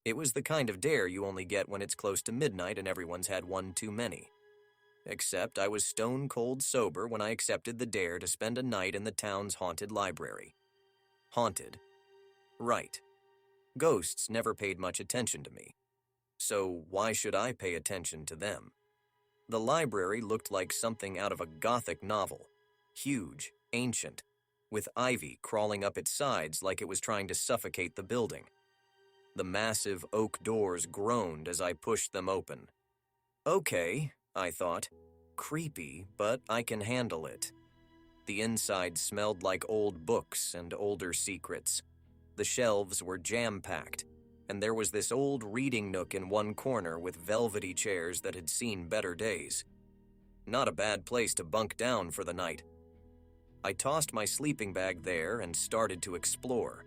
It was the kind of dare you only get when it's close to midnight and everyone's had one too many. Except I was stone cold sober when I accepted the dare to spend a night in the town's haunted library. Haunted. Right. Ghosts never paid much attention to me. So why should I pay attention to them? The library looked like something out of a Gothic novel. Huge, ancient, with ivy crawling up its sides like it was trying to suffocate the building. The massive oak doors groaned as I pushed them open. Okay, I thought. Creepy, but I can handle it. The inside smelled like old books and older secrets. The shelves were jam-packed, and there was this old reading nook in one corner with velvety chairs that had seen better days. Not a bad place to bunk down for the night. I tossed my sleeping bag there and started to explore.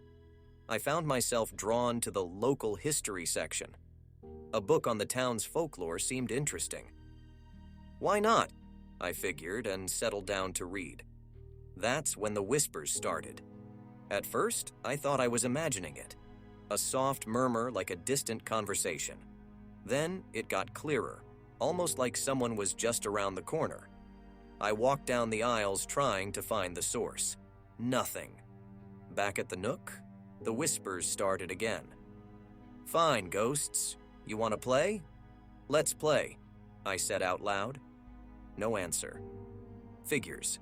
I found myself drawn to the local history section. A book on the town's folklore seemed interesting. Why not? I figured and settled down to read. That's when the whispers started. At first, I thought I was imagining it. A soft murmur like a distant conversation. Then it got clearer, almost like someone was just around the corner. I walked down the aisles trying to find the source. Nothing. Back at the nook, the whispers started again. Fine, ghosts. You want to play? Let's play, I said out loud. No answer. Figures.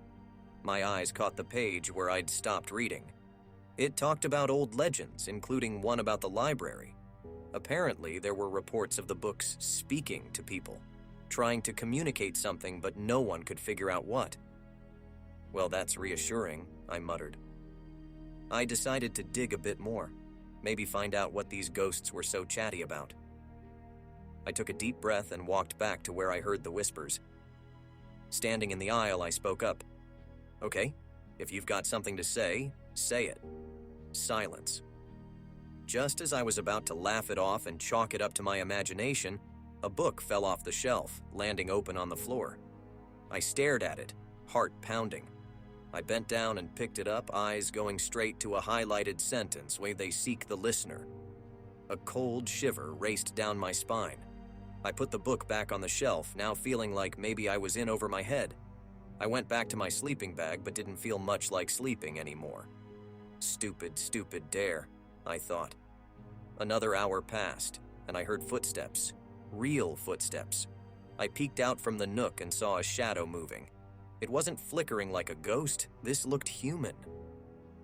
My eyes caught the page where I'd stopped reading. It talked about old legends, including one about the library. Apparently, there were reports of the books speaking to people, trying to communicate something, but no one could figure out what. Well, that's reassuring, I muttered. I decided to dig a bit more, maybe find out what these ghosts were so chatty about. I took a deep breath and walked back to where I heard the whispers. Standing in the aisle, I spoke up. Okay, if you've got something to say it. Silence. Just as I was about to laugh it off and chalk it up to my imagination, a book fell off the shelf, landing open on the floor. I stared at it, heart pounding. I bent down and picked it up, eyes going straight to a highlighted sentence where they seek the listener. A cold shiver raced down my spine. I put the book back on the shelf, now feeling like maybe I was in over my head. I went back to my sleeping bag but didn't feel much like sleeping anymore. Stupid, stupid dare, I thought. Another hour passed, and I heard footsteps. Real footsteps. I peeked out from the nook and saw a shadow moving. It wasn't flickering like a ghost, this looked human.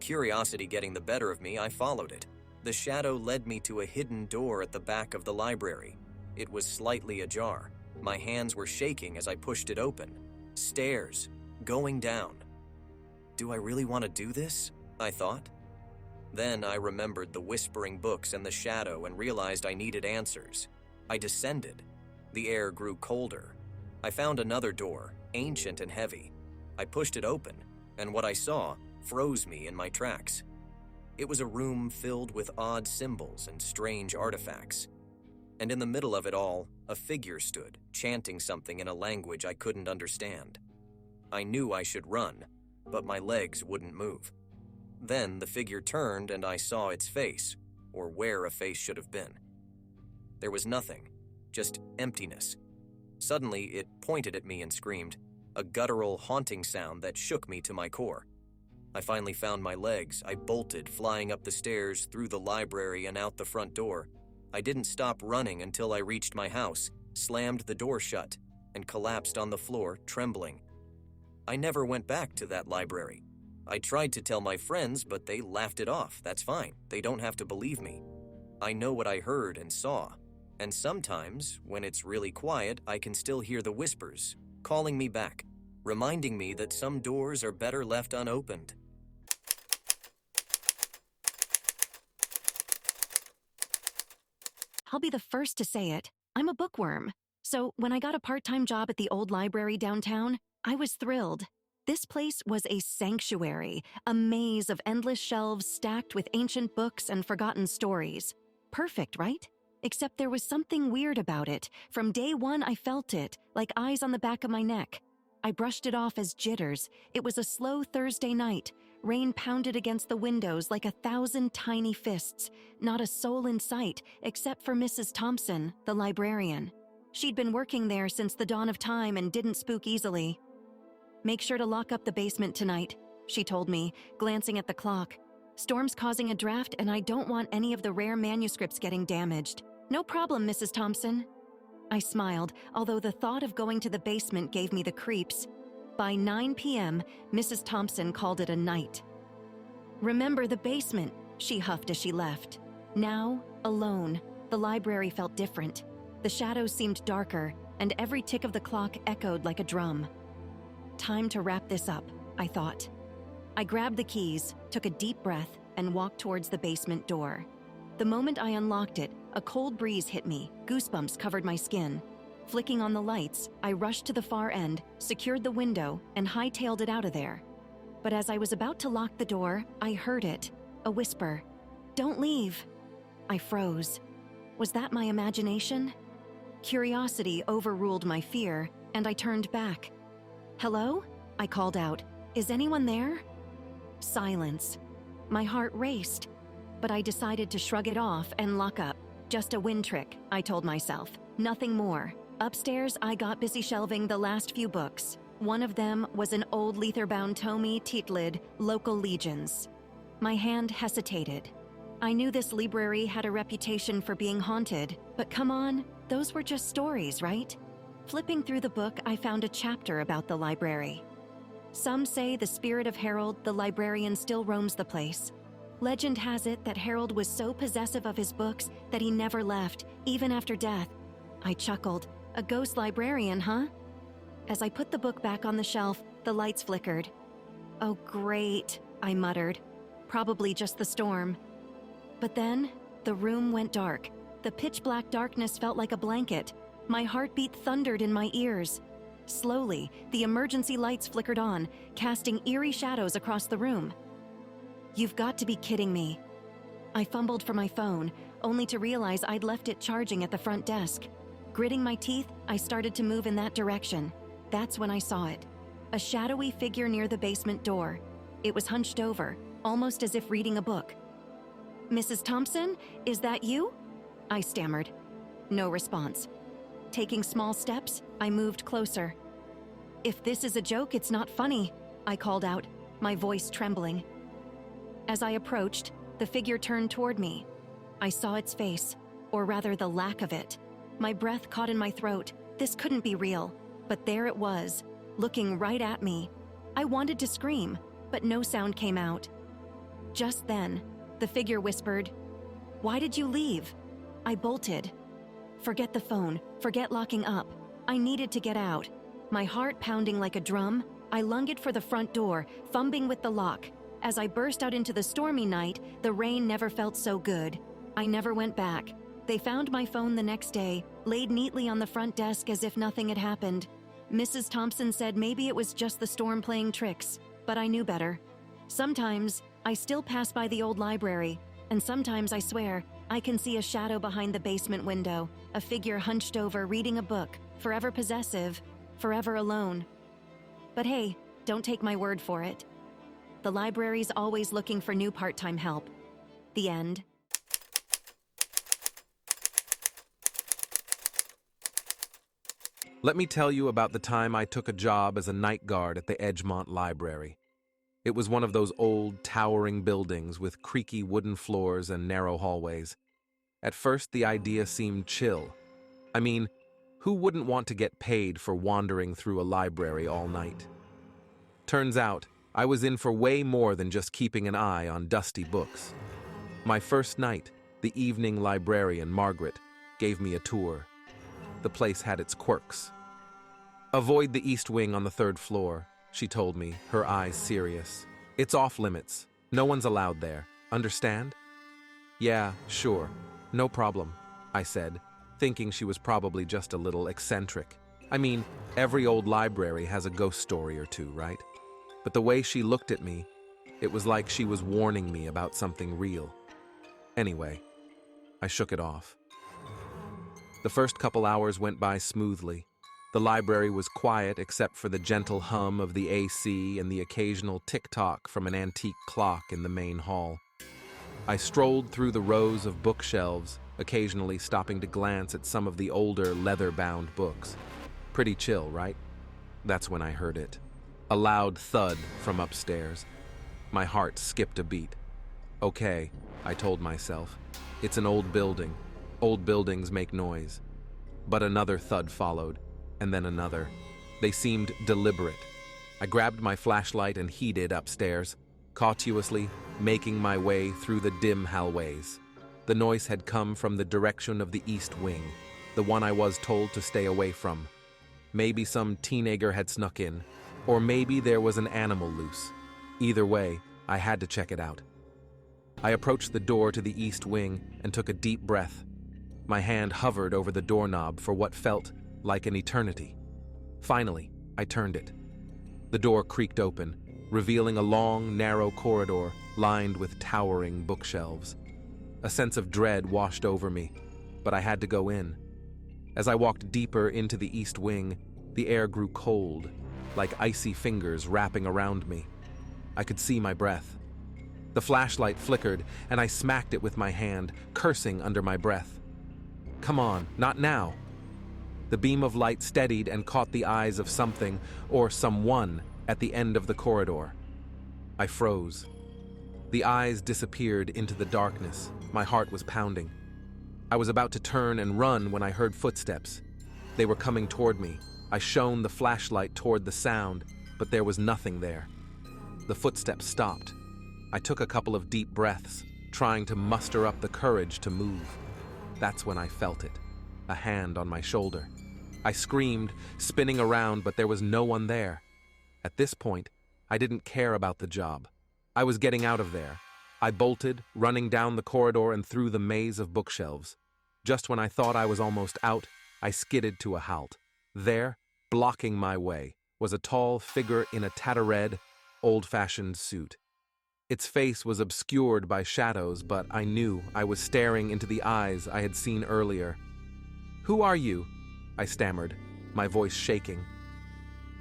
Curiosity getting the better of me, I followed it. The shadow led me to a hidden door at the back of the library. It was slightly ajar. My hands were shaking as I pushed it open. Stairs, going down. Do I really want to do this? I thought. Then I remembered the whispering books and the shadow and realized I needed answers. I descended. The air grew colder. I found another door, ancient and heavy. I pushed it open, and what I saw froze me in my tracks. It was a room filled with odd symbols and strange artifacts. And in the middle of it all, a figure stood, chanting something in a language I couldn't understand. I knew I should run, but my legs wouldn't move. Then the figure turned and I saw its face, or where a face should have been. There was nothing, just emptiness. Suddenly, it pointed at me and screamed, a guttural, haunting sound that shook me to my core. I finally found my legs. I bolted, flying up the stairs, through the library and out the front door. I didn't stop running until I reached my house, slammed the door shut, and collapsed on the floor, trembling. I never went back to that library. I tried to tell my friends, but they laughed it off. That's fine. They don't have to believe me. I know what I heard and saw. And sometimes, when it's really quiet, I can still hear the whispers, calling me back, reminding me that some doors are better left unopened. I'll be the first to say it. I'm a bookworm. So when I got a part-time job at the old library downtown, I was thrilled. This place was a sanctuary, a maze of endless shelves stacked with ancient books and forgotten stories. Perfect, right? Except there was something weird about it. From day one, I felt it, like eyes on the back of my neck. I brushed it off as jitters. It was a slow Thursday night, Rain pounded against the windows like 1,000 tiny fists, not a soul in sight except for Mrs. Thompson, the librarian. She'd been working there since the dawn of time and didn't spook easily. "Make sure to lock up the basement tonight," she told me, glancing at the clock. "Storm's causing a draft and I don't want any of the rare manuscripts getting damaged." "No problem, Mrs. Thompson." I smiled, although the thought of going to the basement gave me the creeps. By 9 p.m., Mrs. Thompson called it a night. "Remember the basement," she huffed as she left. Now, alone, the library felt different. The shadows seemed darker, and every tick of the clock echoed like a drum. Time to wrap this up, I thought. I grabbed the keys, took a deep breath, and walked towards the basement door. The moment I unlocked it, a cold breeze hit me, goosebumps covered my skin. Flicking on the lights, I rushed to the far end, secured the window, and hightailed it out of there. But as I was about to lock the door, I heard it, a whisper. "Don't leave." I froze. Was that my imagination? Curiosity overruled my fear, and I turned back. "Hello?" I called out. "Is anyone there?" Silence. My heart raced, but I decided to shrug it off and lock up. Just a wind trick, I told myself. Nothing more. Upstairs, I got busy shelving the last few books. One of them was an old leather-bound tome titled Local Legions. My hand hesitated. I knew this library had a reputation for being haunted, but come on, those were just stories, right? Flipping through the book, I found a chapter about the library. Some say the spirit of Harold, the librarian, still roams the place. Legend has it that Harold was so possessive of his books that he never left, even after death. I chuckled. A ghost librarian, huh? As I put the book back on the shelf, the lights flickered. "Oh, great," I muttered. "Probably just the storm." But then, the room went dark. The pitch-black darkness felt like a blanket. My heartbeat thundered in my ears. Slowly, the emergency lights flickered on, casting eerie shadows across the room. "You've got to be kidding me." I fumbled for my phone, only to realize I'd left it charging at the front desk. Gritting my teeth, I started to move in that direction. That's when I saw it. A shadowy figure near the basement door. It was hunched over, almost as if reading a book. "Mrs. Thompson, is that you?" I stammered. No response. Taking small steps, I moved closer. "If this is a joke, it's not funny," I called out, my voice trembling. As I approached, the figure turned toward me. I saw its face, or rather the lack of it. My breath caught in my throat. This couldn't be real, but there it was, looking right at me. I wanted to scream, but no sound came out. Just then, the figure whispered, "Why did you leave?" I bolted. Forget the phone, forget locking up. I needed to get out. My heart pounding like a drum, I lunged for the front door, fumbling with the lock. As I burst out into the stormy night, the rain never felt so good. I never went back. They found my phone the next day, laid neatly on the front desk as if nothing had happened. Mrs. Thompson said maybe it was just the storm playing tricks, but I knew better. Sometimes, I still pass by the old library, and sometimes I swear, I can see a shadow behind the basement window, a figure hunched over reading a book, forever possessive, forever alone. But hey, don't take my word for it. The library's always looking for new part-time help. The end. Let me tell you about the time I took a job as a night guard at the Edgemont Library. It was one of those old, towering buildings with creaky wooden floors and narrow hallways. At first, the idea seemed chill. I mean, who wouldn't want to get paid for wandering through a library all night? Turns out, I was in for way more than just keeping an eye on dusty books. My first night, the evening librarian, Margaret, gave me a tour. The place had its quirks. "Avoid the east wing on the 3rd floor," she told me, her eyes serious. "It's off limits. No one's allowed there. Understand?" "Yeah, sure. No problem," I said, thinking she was probably just a little eccentric. I mean, every old library has a ghost story or two, right? But the way she looked at me, it was like she was warning me about something real. Anyway, I shook it off. The first couple hours went by smoothly. The library was quiet except for the gentle hum of the AC and the occasional tick-tock from an antique clock in the main hall. I strolled through the rows of bookshelves, occasionally stopping to glance at some of the older leather-bound books. Pretty chill, right? That's when I heard it. A loud thud from upstairs. My heart skipped a beat. Okay, I told myself. It's an old building. Old buildings make noise. But another thud followed, and then another. They seemed deliberate. I grabbed my flashlight and headed upstairs, cautiously making my way through the dim hallways. The noise had come from the direction of the east wing, the one I was told to stay away from. Maybe some teenager had snuck in, or maybe there was an animal loose. Either way, I had to check it out. I approached the door to the east wing and took a deep breath. My hand hovered over the doorknob for what felt like an eternity. Finally, I turned it. The door creaked open, revealing a long, narrow corridor lined with towering bookshelves. A sense of dread washed over me, but I had to go in. As I walked deeper into the east wing, the air grew cold, like icy fingers wrapping around me. I could see my breath. The flashlight flickered, and I smacked it with my hand, cursing under my breath. Come on, not now. The beam of light steadied and caught the eyes of something, or someone, at the end of the corridor. I froze. The eyes disappeared into the darkness. My heart was pounding. I was about to turn and run when I heard footsteps. They were coming toward me. I shone the flashlight toward the sound, but there was nothing there. The footsteps stopped. I took a couple of deep breaths, trying to muster up the courage to move. That's when I felt it, a hand on my shoulder. I screamed, spinning around, but there was no one there. At this point, I didn't care about the job. I was getting out of there. I bolted, running down the corridor and through the maze of bookshelves. Just when I thought I was almost out, I skidded to a halt. There, blocking my way, was a tall figure in a tattered, old-fashioned suit. Its face was obscured by shadows, but I knew I was staring into the eyes I had seen earlier. "Who are you?" I stammered, my voice shaking.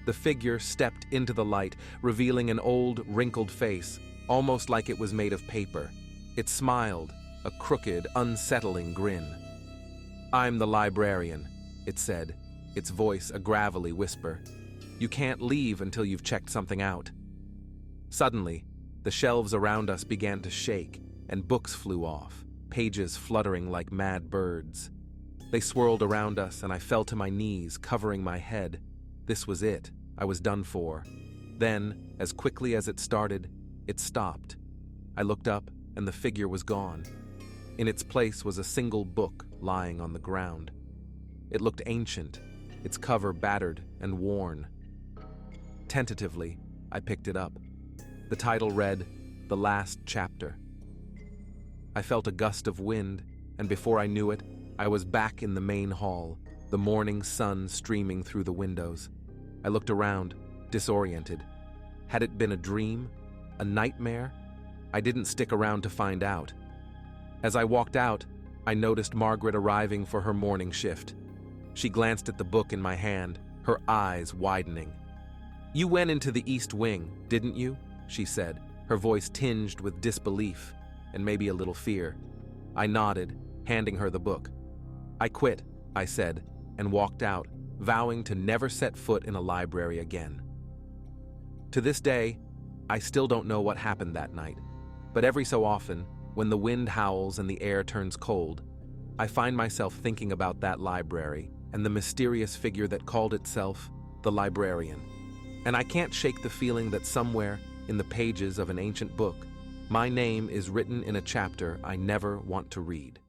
The figure stepped into the light, revealing an old, wrinkled face, almost like it was made of paper. It smiled, a crooked, unsettling grin. "I'm the librarian," it said, its voice a gravelly whisper. "You can't leave until you've checked something out." Suddenly, the shelves around us began to shake, and books flew off, pages fluttering like mad birds. They swirled around us, and I fell to my knees, covering my head. This was it. I was done for. Then, as quickly as it started, it stopped. I looked up, and the figure was gone. In its place was a single book lying on the ground. It looked ancient, its cover battered and worn. Tentatively, I picked it up. The title read, "The Last Chapter." I felt a gust of wind, and before I knew it, I was back in the main hall, the morning sun streaming through the windows. I looked around, disoriented. Had it been a dream? A nightmare? I didn't stick around to find out. As I walked out, I noticed Margaret arriving for her morning shift. She glanced at the book in my hand, her eyes widening. "You went into the East Wing, didn't you?" she said, her voice tinged with disbelief and maybe a little fear. I nodded, handing her the book. "I quit," I said, and walked out, vowing to never set foot in a library again. To this day, I still don't know what happened that night, but every so often, when the wind howls and the air turns cold, I find myself thinking about that library and the mysterious figure that called itself the librarian. And I can't shake the feeling that somewhere in the pages of an ancient book, my name is written in a chapter I never want to read.